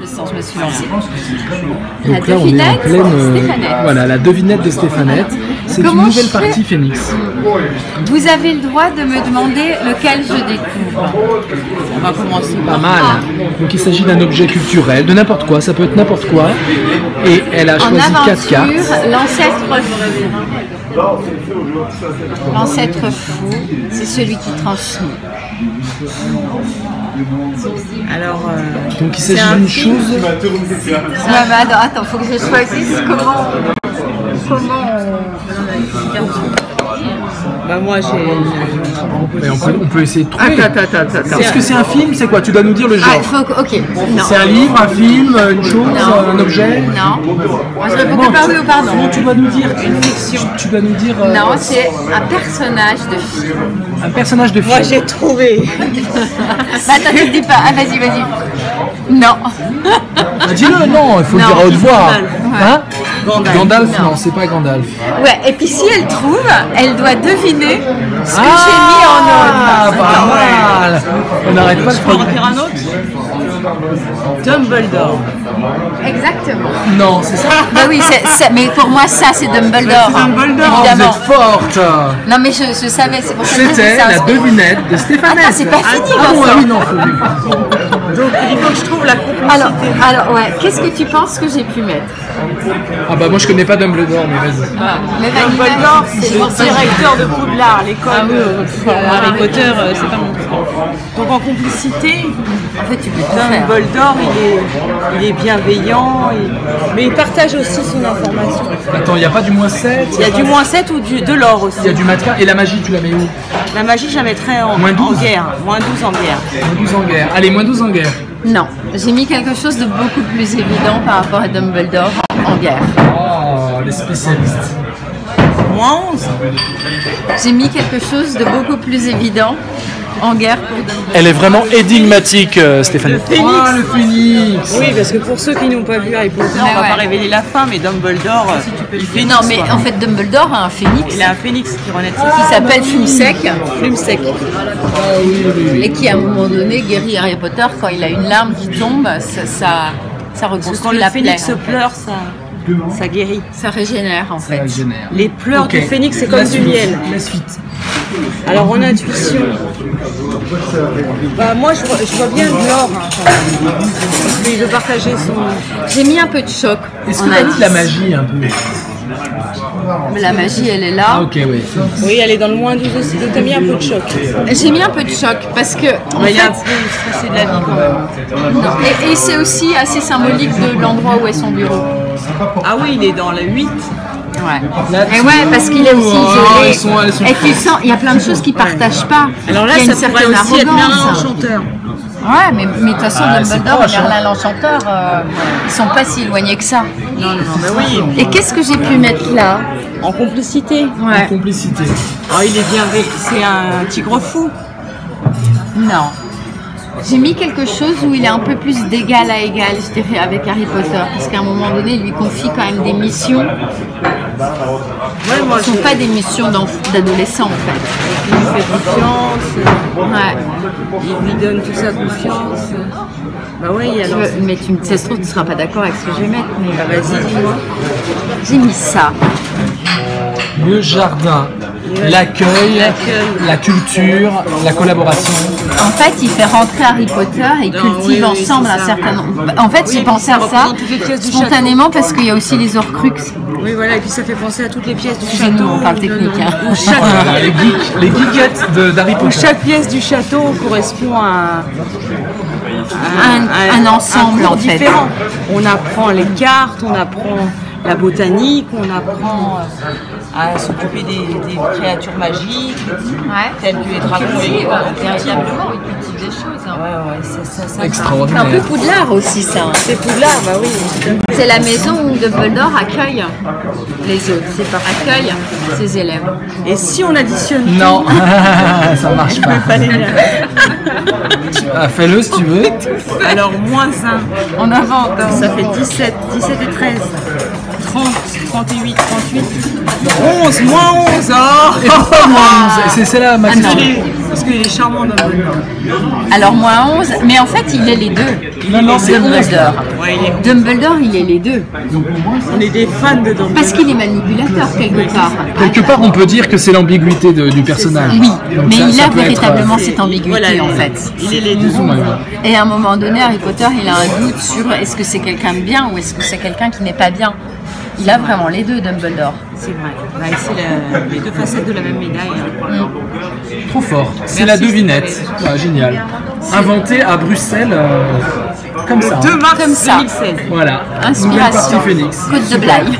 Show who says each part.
Speaker 1: je me suis lancée.
Speaker 2: Donc là, on est en pleine, voilà, la devinette de Stéphanette. C'est une nouvelle partie Phénix.
Speaker 1: Vous avez le droit de me demander lequel je découvre. On va commencer
Speaker 2: Pas mal. Donc il s'agit d'un objet culturel, de n'importe quoi, ça peut être n'importe quoi. Et elle a choisi 4 cartes.
Speaker 1: L'ancêtre fou, c'est celui qui transmet. Alors,
Speaker 2: donc il s'agit d'une chose.
Speaker 1: Attends, faut que je choisisse comment. Bah moi j'ai.
Speaker 2: On peut essayer de trouver.
Speaker 1: Attends.
Speaker 2: Est-ce que c'est un film? C'est quoi? Tu dois nous dire le genre.
Speaker 1: Ok.
Speaker 2: C'est un livre, un film, une chose, un objet?
Speaker 1: Non. Moi je réponds que par oui ou par non.
Speaker 2: Tu dois nous dire une fiction. Tu dois nous dire.
Speaker 1: Non, c'est un personnage de film.
Speaker 2: Un personnage de film.
Speaker 3: Moi j'ai trouvé.
Speaker 1: Attends, tu te dis pas. Ah vas-y. Non.
Speaker 2: Dis-le, non, il faut le dire à haute voix. Hein? Gandalf, non, c'est pas Gandalf.
Speaker 1: Ouais, et puis si elle trouve, elle doit deviner ce que j'ai mis en ordre.
Speaker 2: Ah, pas mal. On n'arrête pas de
Speaker 3: en faire un autre. Dumbledore.
Speaker 1: Exactement.
Speaker 2: Non, c'est ça.
Speaker 1: Bah oui, mais pour moi ça c'est Dumbledore.
Speaker 2: Évidemment. Vous êtes forte.
Speaker 1: Non mais je savais, c'est pour ça que
Speaker 2: c'était la devinette de Stéphanette.
Speaker 1: Attends, c'est pas fini.
Speaker 2: Oui, non,
Speaker 3: donc il faut que je trouve la complicité.
Speaker 1: Alors ouais, qu'est-ce que tu penses que j'ai pu mettre?
Speaker 2: Ah bah moi je connais pas Dumbledore, mais vas-y.
Speaker 3: Dumbledore, c'est le directeur de Poudlard, l'école. Harry Potter, c'est pas mon truc. Donc en complicité,
Speaker 1: en fait tu peux tout faire.
Speaker 3: Dumbledore, il est bienveillant, mais il partage aussi son information.
Speaker 2: Attends, il n'y a pas du moins 7?
Speaker 3: Il y a du moins 7 ou de l'or aussi.
Speaker 2: Il y a du matin. Et la magie, tu la mets où?
Speaker 3: La magie, je la mettrais en guerre. Moins 12 en guerre.
Speaker 2: Moins 12 en guerre. Allez, moins 12 en guerre.
Speaker 1: Non, j'ai mis quelque chose de beaucoup plus évident par rapport à Dumbledore en guerre.
Speaker 2: Oh, les spécialistes.
Speaker 3: Moins 11.
Speaker 1: J'ai mis quelque chose de beaucoup plus évident en guerre pour Dumbledore.
Speaker 2: Elle est vraiment énigmatique, Stéphanie.
Speaker 3: Le Phénix.
Speaker 2: Oh, le Phénix.
Speaker 3: Oui, parce que pour ceux qui n'ont pas vu Harry Potter, on va pas révéler la fin, mais Dumbledore, il fait
Speaker 1: non, mais en fait Dumbledore a un phénix.
Speaker 3: Il a un phénix qui renaît de
Speaker 1: qui s'appelle Flumsec.
Speaker 3: Flumsec.
Speaker 1: Et qui à un moment donné guérit Harry Potter quand il a une larme qui tombe, ça reconstruit la plaie.
Speaker 3: Quand le phénix pleure, ça guérit.
Speaker 1: Ça régénère en fait.
Speaker 3: Les pleurs du phénix, c'est comme du miel.
Speaker 2: La suite.
Speaker 3: Alors en intuition, bah moi je vois bien de l'or. Parce qu'il veut partager son.
Speaker 1: J'ai mis un peu de choc.
Speaker 2: Est-ce que tu as mis de la magie un peu?
Speaker 1: Mais la magie elle est là.
Speaker 2: Ah ok, oui.
Speaker 3: Oui, elle est dans le moins 12 aussi. Donc tu as mis un peu de choc.
Speaker 1: J'ai mis un peu de choc parce que.
Speaker 3: Il est un peu stressé de la vie quand même.
Speaker 1: Et c'est aussi assez symbolique de l'endroit où est son bureau.
Speaker 3: Ah oui, il est dans le 8.
Speaker 1: Ouais. Et ouais, parce qu'il est aussi isolé. Et tu sens, il y a plein de choses qu'il ne partage pas.
Speaker 3: Alors là, ça pourrait aussi être Merlin l'Enchanteur.
Speaker 1: Ouais, mais de toute façon, Dumbledore et Merlin l'Enchanteur, ils sont pas si éloignés que ça.
Speaker 3: Non, mais oui.
Speaker 1: Et qu'est-ce que j'ai pu mettre là?
Speaker 3: En complicité.
Speaker 1: Ouais.
Speaker 2: En complicité.
Speaker 3: Oh, il est bien. C'est un tigre fou.
Speaker 1: Non. J'ai mis quelque chose où il est un peu plus d'égal à égal, je dirais, avec Harry Potter. Parce qu'à un moment donné, il lui confie quand même des missions.
Speaker 3: Ouais, moi,
Speaker 1: ce ne sont pas des missions d'adolescents, en fait.
Speaker 3: Il lui fait confiance.
Speaker 1: Ouais.
Speaker 3: Il lui donne toute sa confiance. Bah oui, alors.
Speaker 1: Mais ça se trouve, tu ne seras pas d'accord avec ce que je vais mettre. Mais
Speaker 3: vas-y, dis-moi.
Speaker 1: J'ai mis ça.
Speaker 2: Le jardin, l'accueil, la culture, la collaboration.
Speaker 1: En fait, il fait rentrer Harry Potter et ils cultivent ensemble un certain nombre. En fait, j'ai pensé à ça spontanément parce qu'il y a aussi les Horcruxes.
Speaker 3: Oui, voilà, et puis ça fait penser à toutes les pièces du château.
Speaker 1: On parle technique.
Speaker 2: Les geekettes d'Harry Potter.
Speaker 3: Chaque pièce du château correspond à
Speaker 1: un ensemble en fait.
Speaker 3: Différent. On apprend les cartes, on apprend la botanique, on apprend à s'occuper des créatures magiques, telles que les dragons.
Speaker 1: Véritablement, ils cultivent des choses.
Speaker 3: Ouais,
Speaker 2: extraordinaire.
Speaker 1: C'est un peu Poudlard aussi, ça.
Speaker 3: C'est Poudlard, bah oui.
Speaker 1: C'est la maison où Dumbledore accueille les autres. C'est par accueil ses élèves.
Speaker 3: Et si on additionne
Speaker 2: non, ça marche pas. Fais-le si tu veux.
Speaker 3: Alors, moins 1.
Speaker 1: On invente.
Speaker 3: Ça fait 17 et 13. 30, 38, 38. 11, moins 11. Oh
Speaker 2: c'est là ma question.
Speaker 3: Parce qu'il est charmant Dumbledore.
Speaker 1: Alors moins 11, mais en fait il est les deux.
Speaker 2: Non, c'est
Speaker 1: Dumbledore. Dumbledore, il est les deux.
Speaker 3: On est des fans de Dumbledore.
Speaker 1: Parce qu'il est manipulateur quelque part.
Speaker 2: Quelque part, on peut dire que c'est l'ambiguïté du personnage.
Speaker 1: Oui,
Speaker 2: donc
Speaker 1: mais il a
Speaker 2: peut
Speaker 1: véritablement
Speaker 2: être,
Speaker 1: cette ambiguïté en fait.
Speaker 3: Il est les deux.
Speaker 1: Et à un moment donné, Harry Potter, il a un doute sur est-ce que c'est quelqu'un de bien ou est-ce que c'est quelqu'un qui n'est pas bien. Il a vraiment les deux, Dumbledore.
Speaker 3: C'est vrai. C'est les deux facettes de la même médaille.
Speaker 2: Trop fort. C'est la devinette. Ouais, génial. Inventé à Bruxelles comme ça.
Speaker 3: 2 mars
Speaker 1: Comme ça.
Speaker 3: 2016.
Speaker 2: Voilà.
Speaker 1: Inspiration.
Speaker 2: Nouvelle partie Phoenix.
Speaker 1: Côte de Blaye.